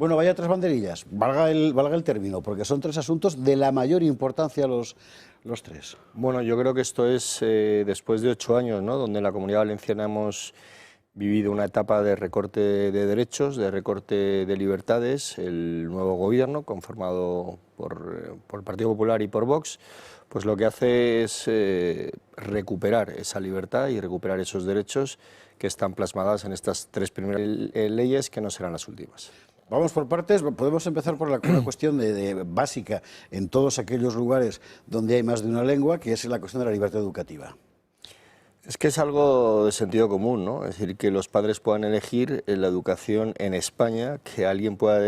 Bueno, vaya tres banderillas, valga el término, porque son tres asuntos de la mayor importancia los tres. Bueno, yo creo que esto es después de 8 años, ¿no?, donde en la Comunidad Valenciana hemos vivido una etapa de recorte de derechos, de recorte de libertades. El nuevo gobierno, conformado por el Partido Popular y por Vox, pues lo que hace es recuperar esa libertad y recuperar esos derechos que están plasmadas en estas tres primeras leyes, que no serán las últimas. Vamos por partes, podemos empezar por la cuestión básica en todos aquellos lugares donde hay más de una lengua, que es la cuestión de la libertad educativa. Es que es algo de sentido común, ¿no? Es decir, que los padres puedan elegir la educación en España, que alguien pueda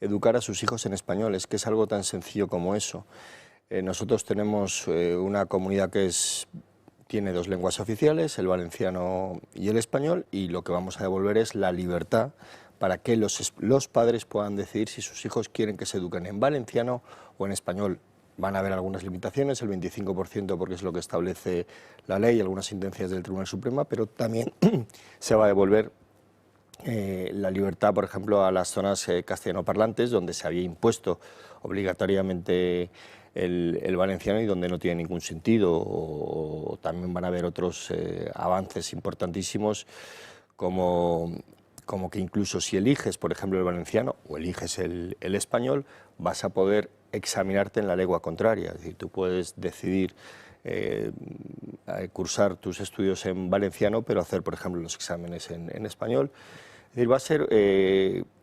educar a sus hijos en español. Es que es algo tan sencillo como eso. Nosotros tenemos una comunidad que tiene dos lenguas oficiales, el valenciano y el español, y lo que vamos a devolver es la libertad para que los padres puedan decidir si sus hijos quieren que se eduquen en valenciano o en español. Van a haber algunas limitaciones, el 25% porque es lo que establece la ley y algunas sentencias del Tribunal Supremo, pero también se va a devolver la libertad, por ejemplo, a las zonas castellanoparlantes, donde se había impuesto obligatoriamente el valenciano y donde no tiene ningún sentido. O también van a haber otros avances importantísimos, como que incluso si eliges, por ejemplo, el valenciano o eliges el español, vas a poder examinarte en la lengua contraria. Es decir, tú puedes decidir cursar tus estudios en valenciano, pero hacer, por ejemplo, los exámenes en español. Es decir, va a ser,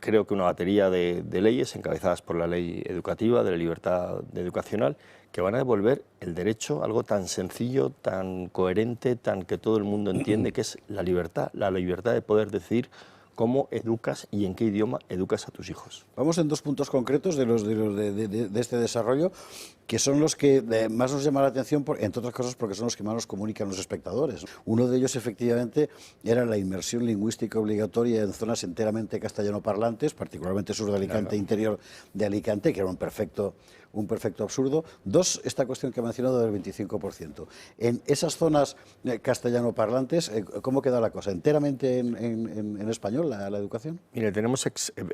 creo que una batería de leyes encabezadas por la ley educativa, de la libertad educacional, que van a devolver el derecho, algo tan sencillo, tan coherente, tan que todo el mundo entiende, que es la libertad de poder decidir cómo educas y en qué idioma educas a tus hijos. Vamos en dos puntos concretos de este desarrollo, que son los que más nos llaman la atención, entre otras cosas porque son los que más nos comunican los espectadores. Uno de ellos, efectivamente, era la inmersión lingüística obligatoria en zonas enteramente castellanoparlantes, particularmente sur de Alicante, claro, interior de Alicante, que era un perfecto absurdo. Dos, esta cuestión que ha mencionado del 25%. En esas zonas castellanoparlantes, ¿cómo queda la cosa? ¿Enteramente en español la educación? Mire,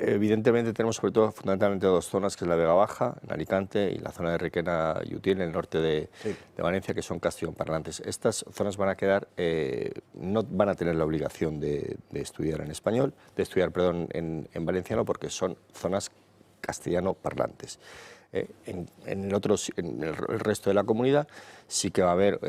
evidentemente tenemos sobre todo fundamentalmente dos zonas, que es la Vega Baja, en Alicante, y la zona de Requena y Utiel, en el norte de Valencia, que son castellanoparlantes. Estas zonas van a quedar, no van a tener la obligación de estudiar en español, en valenciano, porque son zonas castellanoparlantes. En el resto de la comunidad sí que va a haber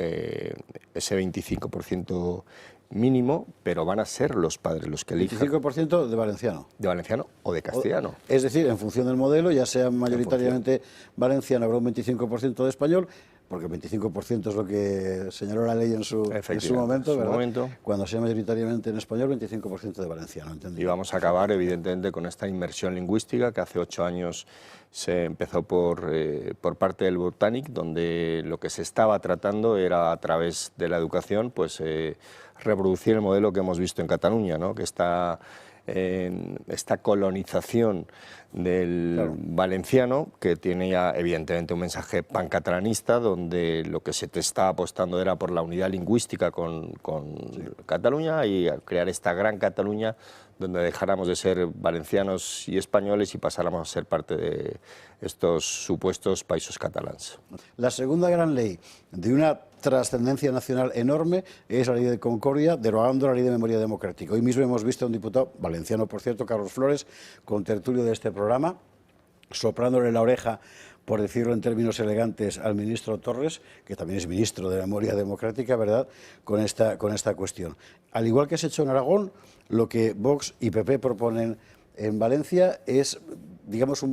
ese 25% mínimo, pero van a ser los padres los que elijan. 25% de valenciano. De valenciano o de castellano. Es decir, en función del modelo, ya sea mayoritariamente valenciano, habrá un 25% de español, porque el 25% es lo que señaló la ley en su momento, ¿verdad? Cuando sea mayoritariamente en español, 25% de valenciano, ¿entendido? Y vamos a acabar, evidentemente, con esta inmersión lingüística que hace 8 años se empezó por parte del Botanic, donde lo que se estaba tratando era, a través de la educación, pues reproducir el modelo que hemos visto en Cataluña, ¿no?, que esta colonización del valenciano, que tiene ya evidentemente un mensaje pancatalanista, donde lo que se te estaba apostando era por la unidad lingüística con Cataluña, y a crear esta gran Cataluña donde dejáramos de ser valencianos y españoles y pasáramos a ser parte de estos supuestos països catalans. La segunda gran ley, de una trascendencia nacional enorme, es la ley de Concordia, derogando la ley de memoria democrática. Hoy mismo hemos visto a un diputado, valenciano por cierto, Carlos Flores, con tertulio de este programa, soplándole la oreja, por decirlo en términos elegantes, al ministro Torres, que también es ministro de Memoria Democrática, ¿verdad?, con esta cuestión. Al igual que se ha hecho en Aragón, lo que Vox y PP proponen en Valencia es, digamos,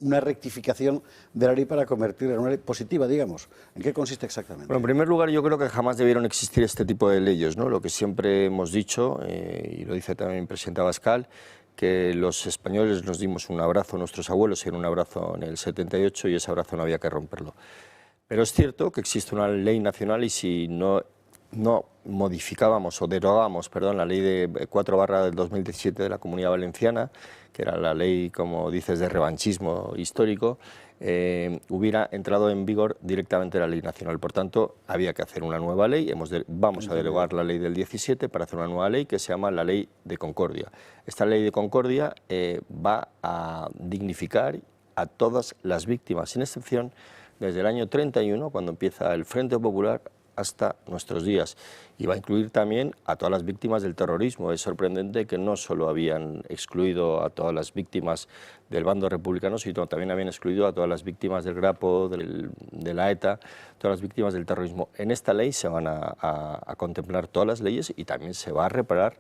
una rectificación de la ley para convertirla en una ley positiva, digamos. ¿En qué consiste exactamente? Bueno, en primer lugar, yo creo que jamás debieron existir este tipo de leyes, ¿no? Lo que siempre hemos dicho, y lo dice también el presidente Abascal, que los españoles nos dimos un abrazo, nuestros abuelos dieron un abrazo en el 78, y ese abrazo no había que romperlo. Pero es cierto que existe una ley nacional, y si no modificábamos o derogábamos, la ley de 4/2017 de la Comunidad Valenciana, que era la ley, como dices, de revanchismo histórico, hubiera entrado en vigor directamente la ley nacional. Por tanto, había que hacer una nueva ley. Vamos a derogar la ley del 17 para hacer una nueva ley que se llama la Ley de Concordia. Esta Ley de Concordia va a dignificar a todas las víctimas, sin excepción, desde el año 31, cuando empieza el Frente Popular, hasta nuestros días, y va a incluir también a todas las víctimas del terrorismo. Es sorprendente que no solo habían excluido a todas las víctimas del bando republicano, sino también habían excluido a todas las víctimas del Grapo, de la ETA, todas las víctimas del terrorismo. En esta ley se van a contemplar todas las leyes y también se va a reparar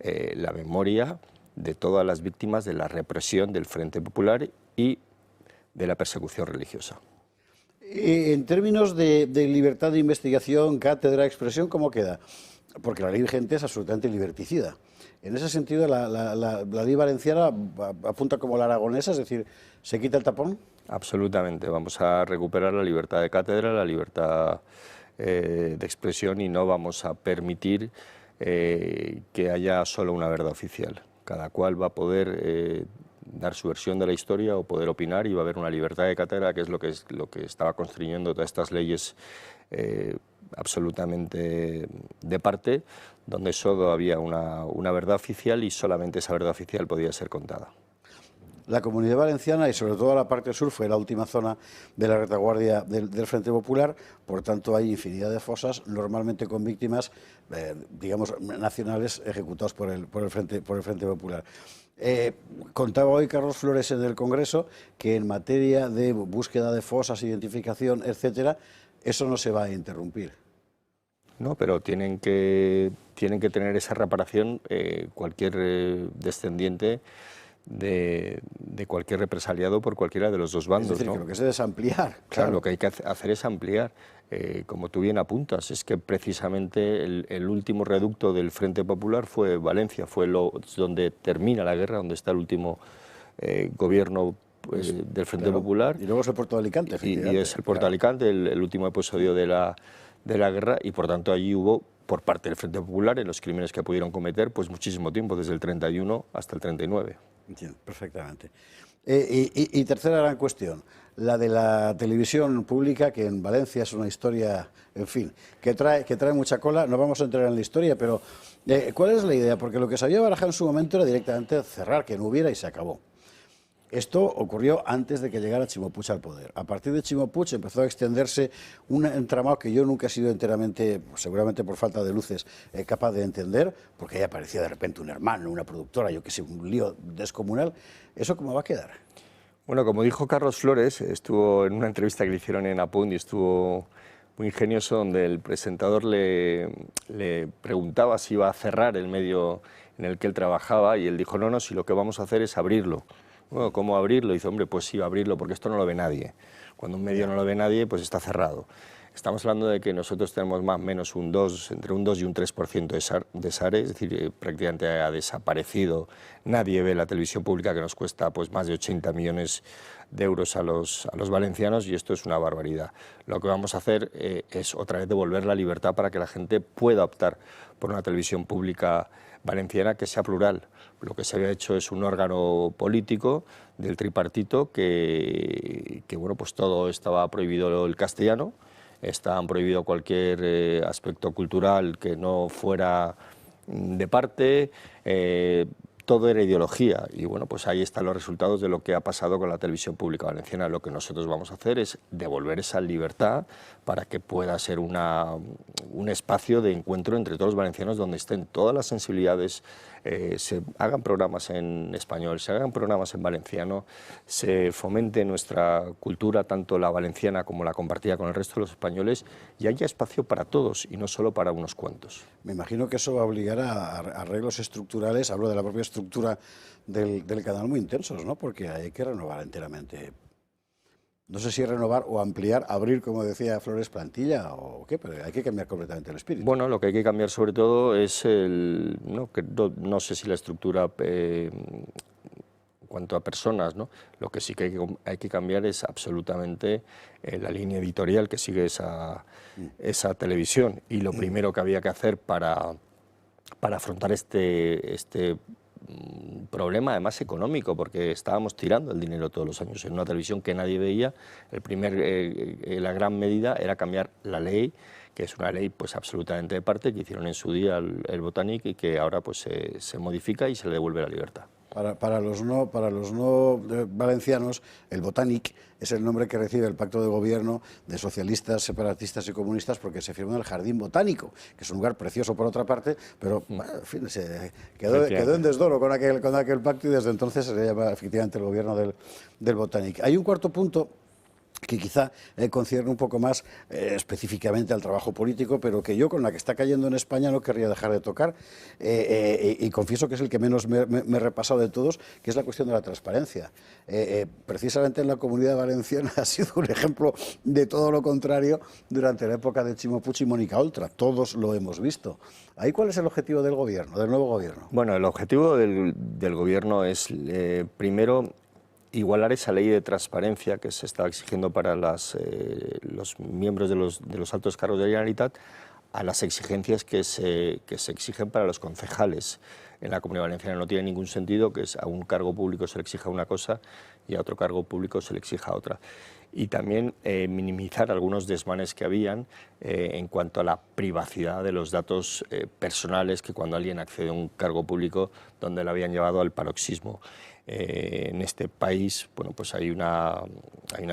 la memoria de todas las víctimas de la represión del Frente Popular y de la persecución religiosa. En términos de libertad de investigación, cátedra, expresión, ¿cómo queda? Porque la ley vigente es absolutamente liberticida. En ese sentido, la ley valenciana apunta como la aragonesa, es decir, ¿se quita el tapón? Absolutamente. Vamos a recuperar la libertad de cátedra, la libertad de expresión, y no vamos a permitir que haya solo una verdad oficial. Cada cual va a poder dar su versión de la historia o poder opinar, y va a haber una libertad de cátedra, que es lo que estaba constriñendo todas estas leyes absolutamente de parte, donde solo había una verdad oficial y solamente esa verdad oficial podía ser contada. La Comunidad Valenciana y sobre todo la parte sur fue la última zona de la retaguardia del Frente Popular, por tanto hay infinidad de fosas, normalmente con víctimas, digamos, nacionales ejecutados por el Frente Popular. Contaba hoy Carlos Flores en el Congreso que en materia de búsqueda de fosas, identificación, etcétera, eso no se va a interrumpir. No, pero tienen que tener esa reparación cualquier descendiente de cualquier represaliado por cualquiera de los dos bandos. Es decir, ¿no? que lo que se es ampliar. Claro, lo que hay que hacer es ampliar. Como tú bien apuntas, es que precisamente el último reducto del Frente Popular fue Valencia, fue donde termina la guerra, donde está el último gobierno del Frente Popular. Y luego es el puerto de Alicante, y es el puerto de Alicante, el último episodio de la guerra, y por tanto allí hubo, por parte del Frente Popular, en los crímenes que pudieron cometer, pues muchísimo tiempo, desde el 31 hasta el 39. Entiendo, perfectamente. Y tercera gran cuestión, la de la televisión pública, que en Valencia es una historia, en fin, que trae mucha cola. No vamos a entrar en la historia, pero ¿cuál es la idea? Porque lo que se había barajado en su momento era directamente cerrar, que no hubiera, y se acabó. Esto ocurrió antes de que llegara Ximo Puig al poder. A partir de Ximo Puig empezó a extenderse un entramado que yo nunca he sido enteramente, seguramente por falta de luces, capaz de entender, porque ahí aparecía de repente un hermano, una productora, yo qué sé, un lío descomunal. ¿Eso cómo va a quedar? Bueno, como dijo Carlos Flores, estuvo en una entrevista que le hicieron en Apunt y estuvo muy ingenioso, donde el presentador le preguntaba si iba a cerrar el medio en el que él trabajaba, y él dijo, no, si lo que vamos a hacer es abrirlo. Bueno, ¿cómo abrirlo? Y dice, hombre, pues sí, abrirlo, porque esto no lo ve nadie. Cuando un medio no lo ve nadie, pues está cerrado. Estamos hablando de que nosotros tenemos más o menos entre un 2 y un 3% de SARE, es decir, prácticamente ha desaparecido. Nadie ve la televisión pública, que nos cuesta pues más de 80 millones de euros a los valencianos, y esto es una barbaridad. Lo que vamos a hacer es otra vez devolver la libertad para que la gente pueda optar por una televisión pública valenciana que sea plural. Lo que se había hecho es un órgano político del tripartito que bueno, pues todo estaba prohibido el castellano, estaban prohibido cualquier aspecto cultural que no fuera de parte, todo era ideología, y bueno, pues ahí están los resultados de lo que ha pasado con la televisión pública valenciana. Lo que nosotros vamos a hacer es devolver esa libertad para que pueda ser un espacio de encuentro entre todos los valencianos, donde estén todas las sensibilidades, se hagan programas en español, se hagan programas en valenciano, se fomente nuestra cultura, tanto la valenciana como la compartida con el resto de los españoles, y haya espacio para todos y no solo para unos cuantos. Me imagino que eso va a obligar a arreglos estructurales, hablo de la propia estructura del canal, muy intensos, ¿no? Porque hay que renovar enteramente. No sé si renovar o ampliar, abrir, como decía Flores, plantilla o qué, pero hay que cambiar completamente el espíritu. Bueno, lo que hay que cambiar sobre todo es no sé si la estructura en cuanto a personas, ¿no? Lo que sí que hay que cambiar es absolutamente la línea editorial que sigue esa televisión, y lo primero que había que hacer para afrontar este un problema además económico, porque estábamos tirando el dinero todos los años en una televisión que nadie veía. La gran medida era cambiar la ley, que es una ley pues absolutamente de parte, que hicieron en su día el Botanic y que ahora pues se modifica y se le devuelve la libertad. Para los no valencianos, el Botanic es el nombre que recibe el pacto de gobierno de socialistas, separatistas y comunistas, porque se firmó en el Jardín Botánico, que es un lugar precioso por otra parte, pero bueno, en fin, se quedó en desdoro con aquel pacto, y desde entonces se le llama efectivamente el gobierno del Botanic. Hay un cuarto punto que quizá concierne un poco más específicamente al trabajo político, pero que yo, con la que está cayendo en España, no querría dejar de tocar, y confieso que es el que menos me he repasado de todos, que es la cuestión de la transparencia. Precisamente en la Comunidad Valenciana ha sido un ejemplo de todo lo contrario durante la época de Chimo Puig y Mónica Oltra. Todos lo hemos visto. ¿Ahí cuál es el objetivo del gobierno, del nuevo gobierno? Bueno, el objetivo del gobierno es, primero, igualar esa ley de transparencia que se está exigiendo para los miembros de los altos cargos de la Generalitat a las exigencias que se exigen para los concejales. En la Comunidad Valenciana no tiene ningún sentido que a un cargo público se le exija una cosa y a otro cargo público se le exija otra. Y también minimizar algunos desmanes que habían en cuanto a la privacidad de los datos personales, que cuando alguien accede a un cargo público, donde lo habían llevado al paroxismo. En este país, bueno, pues hay una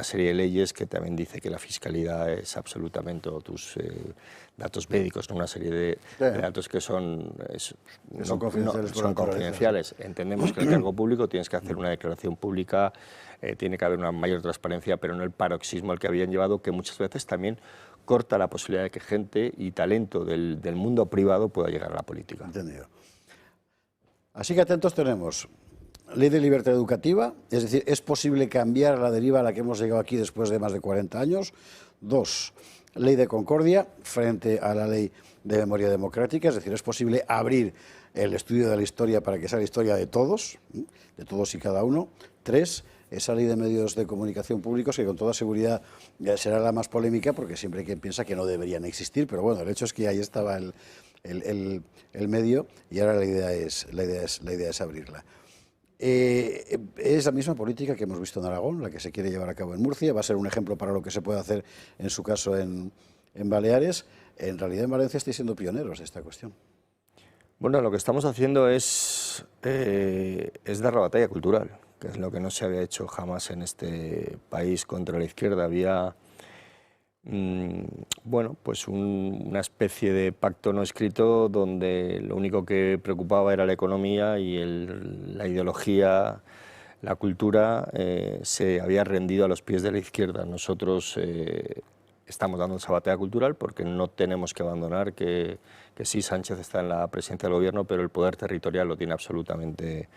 serie de leyes que también dice que la fiscalidad es absolutamente tus datos médicos, ¿no? Una serie de datos que son confidenciales. Entendemos que el cargo público tienes que hacer una declaración pública, tiene que haber una mayor transparencia, pero no el paroxismo al que habían llevado, que muchas veces también corta la posibilidad de que gente y talento del mundo privado pueda llegar a la política. Entendido. Así que atentos tenemos. Ley de libertad educativa, es decir, ¿es posible cambiar la deriva a la que hemos llegado aquí después de más de 40 años? 2. Ley de concordia frente a la ley de memoria democrática, es decir, ¿es posible abrir el estudio de la historia para que sea la historia de todos y cada uno? 3. Esa ley de medios de comunicación públicos, que con toda seguridad será la más polémica, porque siempre hay quien piensa que no deberían existir, pero bueno, el hecho es que ahí estaba el medio, y ahora la idea es abrirla. Es la misma política que hemos visto en Aragón, la que se quiere llevar a cabo en Murcia. Va a ser un ejemplo para lo que se puede hacer, en su caso, en Baleares. En realidad, en Valencia estáis siendo pioneros de esta cuestión. Bueno, lo que estamos haciendo es dar la batalla cultural, que es lo que no se había hecho jamás en este país contra la izquierda. Había bueno, pues una especie de pacto no escrito donde lo único que preocupaba era la economía y la ideología, la cultura se había rendido a los pies de la izquierda. Nosotros estamos dando esa batalla cultural porque no tenemos que abandonar que sí, Sánchez está en la presidencia del gobierno, pero el poder territorial lo tiene absolutamente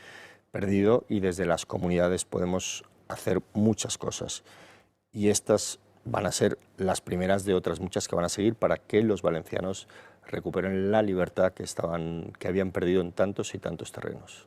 perdido y desde las comunidades podemos hacer muchas cosas. Y estas van a ser las primeras de otras muchas que van a seguir para que los valencianos recuperen la libertad que habían perdido en tantos y tantos terrenos.